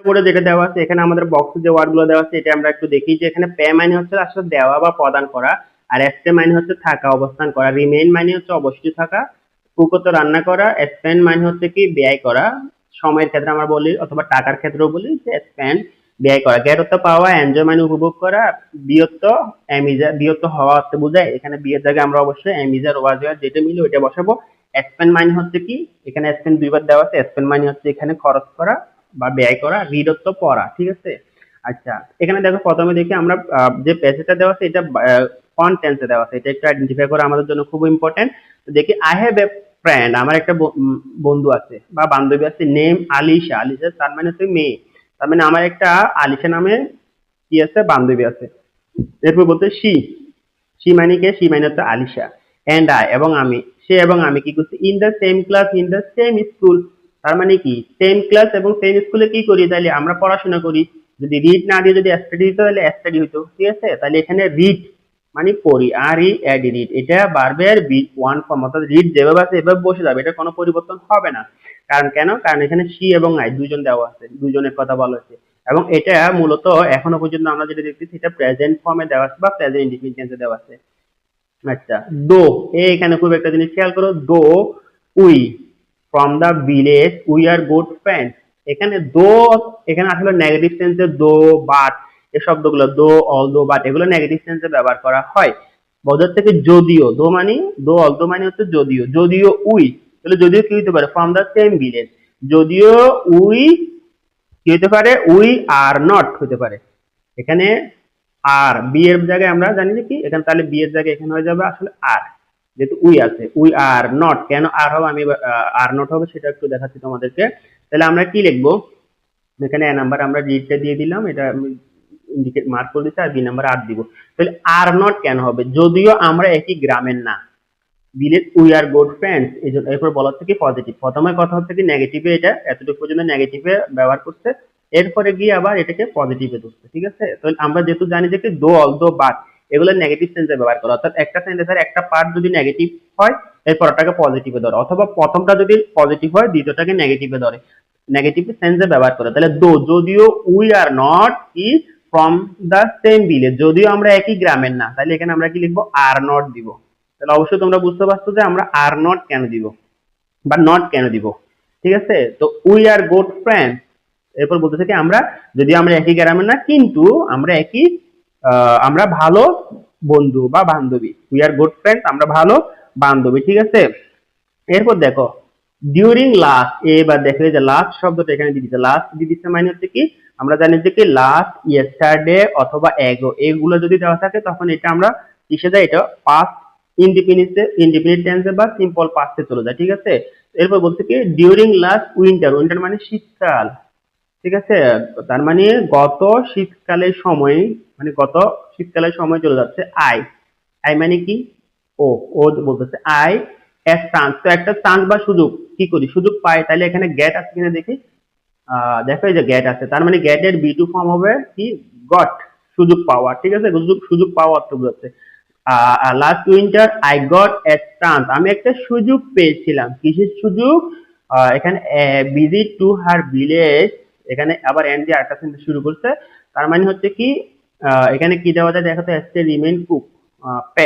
বোর্ডে যেটা দেওয়া আছে এখানে আমাদের বক্সে যে ওয়ার্ডগুলো দেওয়া আছে এটা আমরা একটু দেখি যে এখানে পে মানে হচ্ছে আসলে দেওয়া বা প্রদান করা, আর স্টে মানে হচ্ছে থাকা অবস্থান করা, রিমেইন মানে হচ্ছে অবশিষ্ট থাকা, কুক হচ্ছে রান্না করা, স্পেন্ড মানে হচ্ছে কি ব্যয় করা, সময়ের ক্ষেত্রে আমরা বলি অথবা টাকার ক্ষেত্রেও বলি যে স্পেন্ড ব্যয় করা, গেট অর্থ পাওয়া, এনজয় মানে উপভোগ করা, বিয়ত্ত এমিজা বিয়ত্ত হওয়া অর্থ বোঝায়, এখানে বিয়ের জায়গায় আমরা অবশ্যই এমিজার ওয়াজার যেটা মিলে ওইটা বসাবো। স্পেন্ড মানে হচ্ছে কি এখানে স্পেন্ড দুইবার দেওয়া আছে, স্পেন্ড মানে হচ্ছে এখানে খরচ করা বা ব্যয় করা, রিড অর্থ পড়া, ঠিক আছে। আচ্ছা এখানে দেখো প্রথমে দেখি আমরা যে প্যাসেজটা দেওয়া আছে এটা কোন টেন্সে দেওয়া আছে এটা একটু আইডেন্টিফাই করা আমাদের জন্য খুব ইম্পর্টেন্ট। তো দেখি আই হ্যাভ এ ফ্রেন্ড, আমার একটা বন্ধু আছে বা বান্ধবী আছে, নেম আলিশা, আলিশা তার মানে হচ্ছে মেয়ে, তার মানে আমার একটা আলিশা নামে কি আছে বান্ধবী আছে। এরপর বলতে সি, সি মানে কে, সি মানে হচ্ছে আলিশা, এন্ড আই এবং আমি, সে এবং আমি কি করছি in the same class in the same school, তার মানে কি সেম ক্লাস এবং সেম স্কুলে কি করি তাহলে আমরা পড়াশোনা করি, যদি রিড না দিয়ে যদি স্টাডি হতো তাহলে স্টাডি হতো, ঠিক আছে। তাহলে এখানে রিড মানে পড়ি, আর ই এড রিড, এটা বারবার বি ওয়ান ফর্ম অর্থাৎ রিড যেভাবে আছে এভাবে বসে যাবে, এটা কোনো পরিবর্তন হবে না। কারণ কেন, কারণ এখানে সি এবং আই দুজন দেওয়া আছে, দুজনের কথা বলা হয়েছে, এবং এটা মূলত এখনো পর্যন্ত আমরা যেটা দেখতেছি এটা প্রেজেন্ট ফর্মে দেওয়া আছে বা প্রেজেন্ট ইনডিফিনিট টেন্সে দেওয়া আছে। আচ্ছা দো, এখানে খুব একটা জিনিস খেয়াল করো, though we from the village we are good friends, এখানে দো এখানে আসলে নেগেটিভ সেন্সে দো বাট এই শব্দগুলো দো অল দো বাট এগুলো নেগেটিভ সেন্সে ব্যবহার করা হয়, বোঝার থেকে যদিও, দো মানে দো অল দো মানে হচ্ছে যদিও, যদিও উই, তাহলে যদিও কি হতে পারে ফ্রম দা সেম ভিলেজ, যদিও উই কি হতে পারে উই আর নট হতে পারে, এখানে আর বি এর জায়গায় আমরা জানি যে কি এখানে, তাহলে বি এর জায়গায় এখানে হয়ে যাবে আসলে আর, যেহেতু উই আছে, উই আর নট, কেন আর হবে আমি আর নট হবে সেটা একটু দেখাচ্ছি তোমাদেরকে। তাহলে আমরা কি লিখবো, এখানে এ নাম্বার আমরা রিডটা দিয়ে দিলাম, এটা আমি ইন্ডিকেট মার্ক করে দিচ্ছি, আর বি নাম্বার আর দিব। তাহলে আর নট কেন হবে, যদিও আমরা একই গ্রামের না, village we are good friends, এই জন্য এরপর বলা হচ্ছে কি পজিটিভ, প্রথমে কথা হচ্ছে কি নেগেটিভে, এটা এতটুকু পর্যন্ত নেগেটিভে ব্যবহার করছে, এরপরে গিয়ে আবার এটাকে পজিটিভে ধরছে, ঠিক আছে। তো আমরা যেহেতু জানি যে কি দো অল দো বাট এগুলো নেগেটিভ সেন্সে ব্যবহার করা, অর্থাৎ একটা সেন্টেন্সের একটা পার্ট যদি নেগেটিভ হয় এরপর ওটাকে পজিটিভে ধরে, অথবা প্রথমটা যদি পজিটিভ হয় দ্বিতীয়টাকে নেগেটিভে ধরে, নেগেটিভ সেন্সে ব্যবহার করে। তাহলে দো যদিও উই আর নট কি ফ্রম দা সেম ভিলেজ, যদিও আমরা একই গ্রামের না, তাহলে এখানে আমরা কি লিখবো আর নট দিব। তাহলে অবশ্যই তোমরা বুঝতে পারছো যে আমরা আর নট কেন দিব বা নট কেন দিব, ঠিক আছে। তো উই আর গুড ফ্রেন্ড, এরপর বলতেছে কি আমরা যদি আমরা একই গ্রামের না কিন্তু আমরা একই আমরা ভালো বন্ধু বা বান্ধবী, উই আর গুড ফ্রেন্ড আমরা ভালো বান্ধবী, ঠিক আছে। এরপর দেখো ডিউরিং লাস্ট, এবার দেখো এই যে লাস্ট শব্দটা এখানে দিয়ে দিচ্ছে, লাস্ট দিয়ে দিচ্ছে মানে হচ্ছে কি আমরা জানি যে কি লাস্ট ইয়েস্টারডে অথবা এগো এগুলো যদি দেওয়া থাকে তখন এটা আমরা কিসে যায়, এটা পাস্ট ইনডিফিনিট টেন্সে বা সিম্পল পাস্টে চলে যায়, ঠিক আছে। এরপর বলছে কি ডিউরিং লাস্ট উইন্টার, উইন্টার মানে শীতকাল, ঠিক আছে। তার মানে গত শীতকালের সময়, মানে গত শীতকালের সময় চলে যাচ্ছে, আই, আই মানে কি ও, ও বলতেছে আই এ চান্স, তো একটা চান্স বা সুযোগ কি করি সুযোগ পাই, তাহলে এখানে গেট আছে কিনা দেখি, দেখো এই যে গেট আছে, তার মানে গেট এর বি টু ফর্ম হবে কি গট, সুযোগ পাওয়া, ঠিক আছে, সুযোগ সুযোগ পাওয়া অর্থ বোঝাচ্ছে। Last winter I got a chance, আমি একটা সুযোগ পেয়েছিলাম, কিসের সুযোগ, এখানে ভিজিট টু হার ভিলেজ, এখানে আবার এন্ড দিয়ে আরেকটা সেন্টেন্স শুরু করছে, তার মানে হচ্ছে কি এখানে কি দেওয়া যায় দেখো তো, এসছে রিমেইন কুক,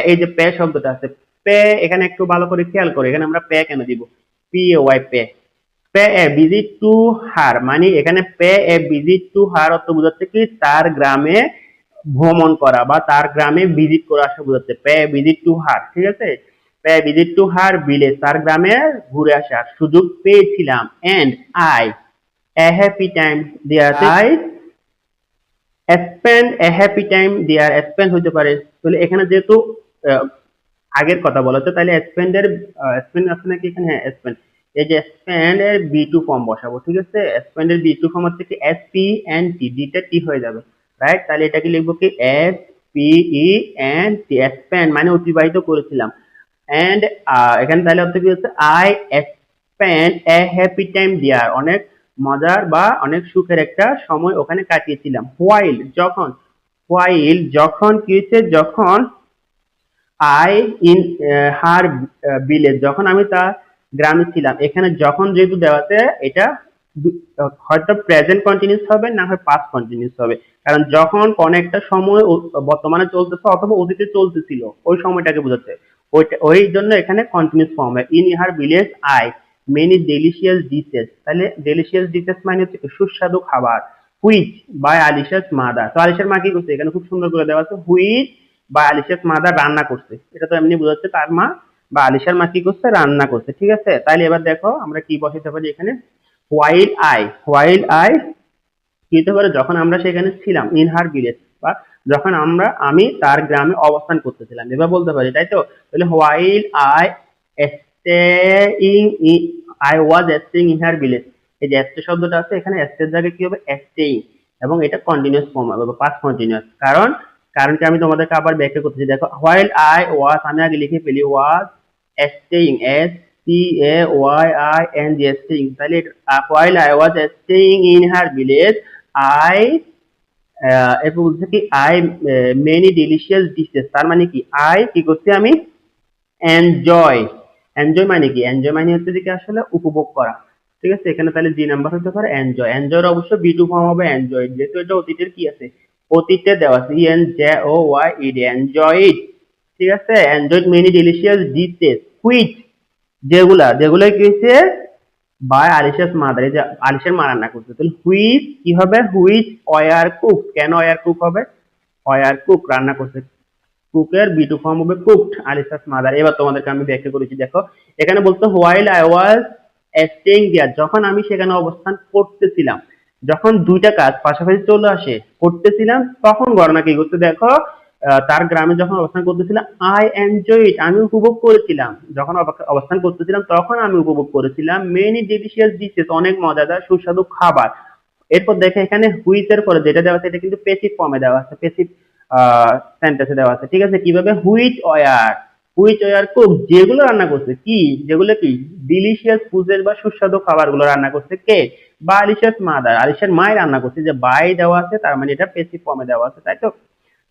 এই যে পে শব্দটা আছে, পে এখানে একটু ভালো করে খেয়াল করে, এখানে আমরা পে কেন দিব, P A Y pay, pay a visit to her মানে এখানে pay a visit to her অর্থ বোঝাচ্ছে কি তার গ্রামে ভ্রমণ করা বা তার গ্রামে ভিজিট করা আসা বোঝাচ্ছে, পে ভিজিট টু হার, ঠিক আছে, pay visit to her village, তার গ্রামে ঘুরে আসার সুযোগ পেয়েছিলাম, and I a happy time there, I spend a happy time there, spend হতে পারে, তাহলে এখানে যেহেতু আহ, আগের কথা বলা হচ্ছে তাহলে স্পেন্ডের স্পেন্ড আছে নাকি এখানে, হ্যাঁ স্পেন্ড, এই যে স্পেন্ড এর বি টু ফর্ম বসাবো, ঠিক আছে, স্পেন্ড এর বি টু ফর্ম হচ্ছে কি এস পি এন টি, ডিটা টি হয়ে যাবে, রাইট, তাহলে এটাকে লিখবো কি S P E N T, spend মানে অতিবাহিত করেছিলাম, এন্ড এখানে তাহলে অর্থ কি হচ্ছে I spend a happy time there, অনেক মজার বা অনেক সুখের একটা সময় ওখানে কাটিয়েছিলাম, হোয়াইল যখন, হোয়াইল যখন কি হচ্ছে, যখন আই ইন হার ভিলেজ, যখন আমি তার গ্রামে ছিলাম, এখানে যখন যেহেতু দেওয়া আছে এটা হয়তো প্রেজেন্ট কন্টিনিউয়াস হবে, না হয় পাস্ট কন্টিনিউয়াস হবে। কারণ যখন কোন একটা সময় বর্তমানে চলতেছে অথবা অতীতে চলতেছিল, ওই সময়টাকে বোঝাচ্ছে। ওই জন্য এখানে কন্টিনিউয়াস ফর্ম হয়। ইন ইহার village I many delicious dishes, তাহলে ডেলিশিয়াস ডিশেস মানে হচ্ছে কি সুস্বাদু খাবার। হুইচ বাই আলিশাস মাদার, তো আলিশার মা কি করছে, এখানে খুব সুন্দর করে দেওয়া আছে, হুইচ বা আলিশাস মাদার রান্না করছে, এটা তো এমনি বোঝাচ্ছে তার মা বা আলিশার মা কি করছে, রান্না করছে। ঠিক আছে, তাহলে এবার দেখো আমরা কি বসাতে পারি এখানে। হোয়াইল আই কি হতে পারে, যখন আমরা সেখানে ছিলাম, ইন হার ভিলেজ, বা যখন আমি তার গ্রামে অবস্থান করতেছিলাম, এবার বলতে পারি, তাই তো। তাহলে while I staying I was staying in her village, এই যে স্টে শব্দটা আছে এখানে, স্টের জায়গায় কি হবে, স্টেইং, এবং এটা কন্টিনিউয়াস ফর্ম হবে বা পাস্ট কন্টিনিউয়াস। কারণ কি আমি তোমাদেরকে আবার ব্যাখ্যা করতেছি, দেখো হোয়াইল আই ওয়াজ, আমি আগে লিখে ফেলি, ওয়াজ স্টেইং, STAYING, স্টেইং, তাহলে while I was staying in her village I, এরপর বলছে কি আই মেনি ডিলিশিয়াস ডিশেস, তার মানে কি আই কি করছি আমি, এনজয়। এনজয় মানে কি, এনজয় মানে হচ্ছে যে কি আসলে উপভোগ করা। ঠিক আছে, এখানে তাহলে জি নাম্বার হতে পারে এনজয়। এনজয়ের অবশ্য বি টু ফর্ম হবে এনজয়, যেহেতু এটা অতীতের কি আছে, অতীতে দেওয়া আছে, ENJOYED, এনজয় ইট। ঠিক আছে, enjoyed many delicious dishes which, যেগুলা কি হয়েছে, বাই আলিশাস মাদার, এই যে আলিশার মা রান্না করছে, তাহলে হুইচ কি হবে, হুইচ ওয়ার কুক, কেন ওয়ার কুক হবে, ওয়ার কুক রান্না করছে, কুকের বি টু ফর্ম হবে কুকড, আলিসাস মাদার। এবার তোমাদেরকে আমি ব্যাখ্যা করেছি, দেখো এখানে বলতো হোয়াইল আই ওয়াজ স্টেইং দেয়ার, যখন আমি সেখানে অবস্থান করতেছিলাম, যখন দুইটা কাজ পাশাপাশি চলে আসে, করতেছিলাম, তখন ঘটনা কি করতে, দেখো তার গ্রামে যখন অবস্থান করতেছিলাম, আই এনজয় ইট, আমি উপভোগ করেছিলাম, যখন অবস্থান করতেছিলাম তখন আমি উপভোগ করেছিলাম মেনি ডিলিশিয়াস ডিশেস, অনেক মজাদার সুস্বাদু খাবার। এরপর দেখে এখানে হুইচ এর পরে যেটা দেওয়া আছে এটা কিন্তু পেসিভ ফর্মে দেওয়া আছে, পেসিভ সেন্টেন্সে দেওয়া আছে। ঠিক আছে, কিভাবে, হুইচ ওয়ার কুক, যেগুলো রান্না করছে, কি যেগুলো কি ডিলিশিয়াস ফুডের বা সুস্বাদু খাবারগুলো রান্না করছে কে, বা আলিশাস মাদার, আলিশার মাই রান্না করছে, যে বাই দেওয়া আছে তার মানে এটা পেসিভ ফর্মে দেওয়া আছে, তাই তো।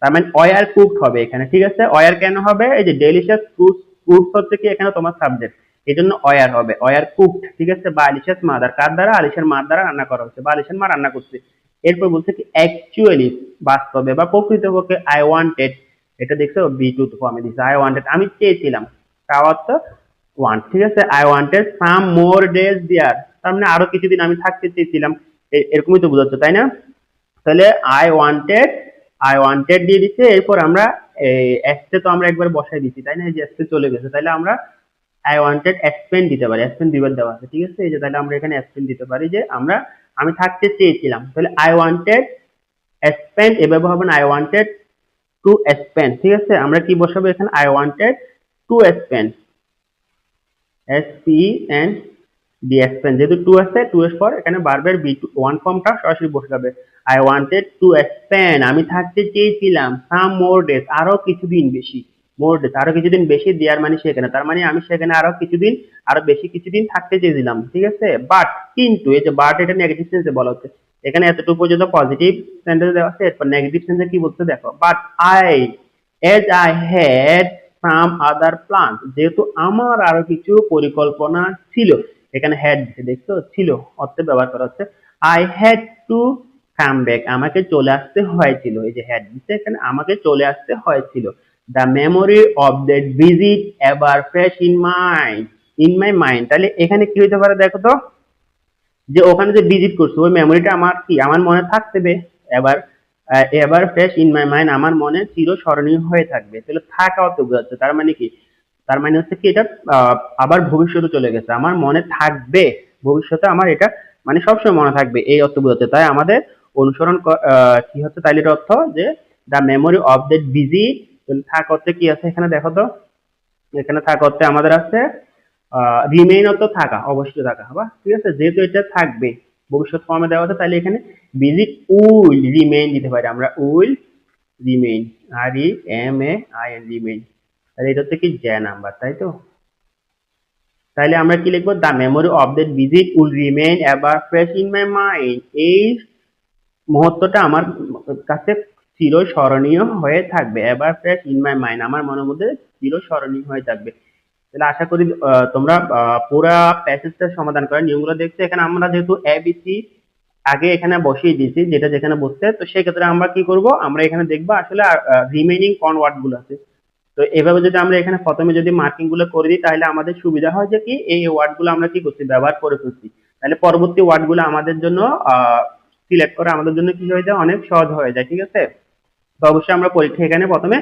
তার মানে ওয়ার কুকড হবে এখানে। ঠিক আছে, ওয়ার কেন হবে, এই যে ডেলিশিয়াস ফুডস হচ্ছে কি এখানে তোমার সাবজেক্ট, এই জন্য ওয়ার হবে, ওয়ার কুকড। ঠিক আছে, বা আলিশাস মাদার, কার দ্বারা, আলিশার মার দ্বারা রান্না করা হচ্ছে, বা আলিশার মা রান্না করছে। এরপর বলছে কি অ্যাকচুয়ালি, বাস্তবে বা প্রকৃতপক্ষে, আই ওয়ান্টেড, এটা দেখছো বি টু ফর্মে দিচ্ছে, আই ওয়ান্টেড আমি চেয়েছিলাম, চাওয়ার তো ওয়ান্ট। ঠিক আছে, I wanted some more days there, তার মানে আরো কিছুদিন আমি থাকতে চেয়েছিলাম, এরকমই তো বোঝাচ্ছে, তাই না। তাহলে আই ওয়ান্টেড দিয়ে দিচ্ছে, এরপর আমরা এই এসতে তো আমরা একবার বসাই দিচ্ছি, তাই না, এই যে এসতে চলে গেছে, তাহলে আমরা আই ওয়ান্টেড এক্সপেন্ড দিতে পারি, এক্সপেন্ড দুইবার দেওয়া আছে। ঠিক আছে, এই যে তাহলে আমরা এখানে এক্সপেন্ড দিতে পারি, যে আমি থাকতে চেয়েছিলাম, তাহলে আই ওয়ান্টেড স্পেন্ড, এভাবে হবে না, আই ওয়ান্টেড টু স্পেন্ড। ঠিক আছে, আমরা কি বসাবো এখানে, I wanted to spend, SPEND, spend, যেহেতু টু আছে, টু এর পর এখানে বারবার বি টু ওয়ান ফর্মটা সরাসরি বসে যাবে। আই ওয়ান্টেড টু স্পেন্ড, আমি থাকতে চেয়েছিলাম, সাম মোর ডেজ, আরো কিছুদিন বেশি, মোর ডেজ আরো কিছুদিন বেশি, দেয়ার মানে সেখানে, তার মানে আমি সেখানে আরো বেশি কিছুদিন থাকতে চেয়েছিলাম। ঠিক আছে, বাট কিন্তু, এই যে বাট এটা নেগেটিভ সেন্সে বলা হচ্ছে, এখানে এতটুকু পর্যন্ত পজিটিভ সেন্টেন্স দেওয়া আছে, এরপর নেগেটিভ সেন্সে কি বলতে দেখো, but I had some other plan, যেহেতু আমার আরো কিছু পরিকল্পনা ছিল, এখানে হ্যাড দেখছো ছিল অর্থে ব্যবহার করা হচ্ছে, I had to come back, আমাকে চলে আসতে হয়েছিল, এই যে হ্যাড দিচ্ছে এখানে, আমাকে চলে আসতে হয়েছিল। The memory of that visit ever fresh in my mind, তাহলে এখানে কি হতে পারে দেখো তো, যে ওখানে যে ভিজিট করছো ওই মেমোরিটা আমার মনে থাকবে, এবার ever fresh in my mind, আমার মনে চিরস্মরণীয় হয়ে থাকবে, তাহলে থাকা অর্থ বোঝাচ্ছে, তার মানে কি, তার মানে হচ্ছে কি এটা আবার ভবিষ্যতে চলে গেছে, আমার মনে থাকবে, ভবিষ্যতে আমার এটা মানে সবসময় মনে থাকবে, এই অর্থ বোঝাচ্ছে। তাই আমাদের অনুসরণ কি হচ্ছে, তাইলে এর অর্থ যে the memory of that visit, থাক অর্থে কি আছে এখানে দেখো তো, এখানে থাক অর্থে আমাদের আছে রিমেইন অর্থ থাকা, অবশ্যই থাকা হবে। ঠিক আছে, যেহেতু এটা থাকবে, ভবিষ্যৎ ফর্মে দেওয়া আছে, তাহলে এখানে ভিজিট উইল রিমেইন দিতে পারি আমরা, উইল রিমেইন, REMAIN, রিমেইন, তাহলে এটা হচ্ছে কি জ্যা নাম্বার, তাই তো। তাহলে আমরা কি লিখবো, the memory of that visit will remain ever fresh in my mind, এই মুহূর্তটা আমার কাছে চিরস্মরণীয় হয়ে থাকবে, ever fresh in my mind, আমার মনের মধ্যে চিরস্মরণীয় হয়ে থাকবে। তাহলে আশা করি তোমরা পুরা প্যাসেজটা সমাধান করার নিয়মগুলো দেখছো। এখানে আমরা যেহেতু এবিসি আগে এখানে বসিয়ে দিয়েছি, যেটা যেখানে বসছে, তো সেক্ষেত্রে আমরা কি করব, আমরা এখানে দেখবো আসলে রিমেইনিং কোন ওয়ার্ড গুলো আছে। তো এভাবে যদি আমরা এখানে প্রথমে যদি মার্কিং গুলো করে দিই, তাহলে আমাদের সুবিধা হয় যে কি এই ওয়ার্ড গুলো আমরা কি করছি, ব্যবহার করে ফেলছি। তাহলে পরবর্তী ওয়ার্ড গুলো আমাদের জন্য সিলেক্ট করা আমাদের জন্য কি হয়ে যায়, অনেক সহজ হয়ে যায়। ঠিক আছে? তো অবশ্যই আমরা পরীক্ষা এখানে প্রথমে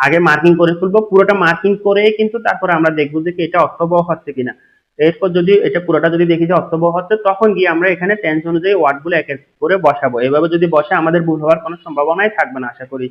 আগে মার্কিং করে ফেলবো, পুরোটা মার্কিং করে কিন্তু তারপরে আমরা দেখবো যে কি এটা অর্থবহ হচ্ছে কিনা। এরপর যদি এটা পুরোটা যদি দেখি যে অর্থবহ হচ্ছে, তখন গিয়ে আমরা এখানে টেন্স অনুযায়ী ওয়ার্ড গুলো এক এক করে বসাবো। এভাবে যদি বসে আমাদের ভুল হওয়ার কোনো সম্ভাবনাই থাকবে না আশা করি।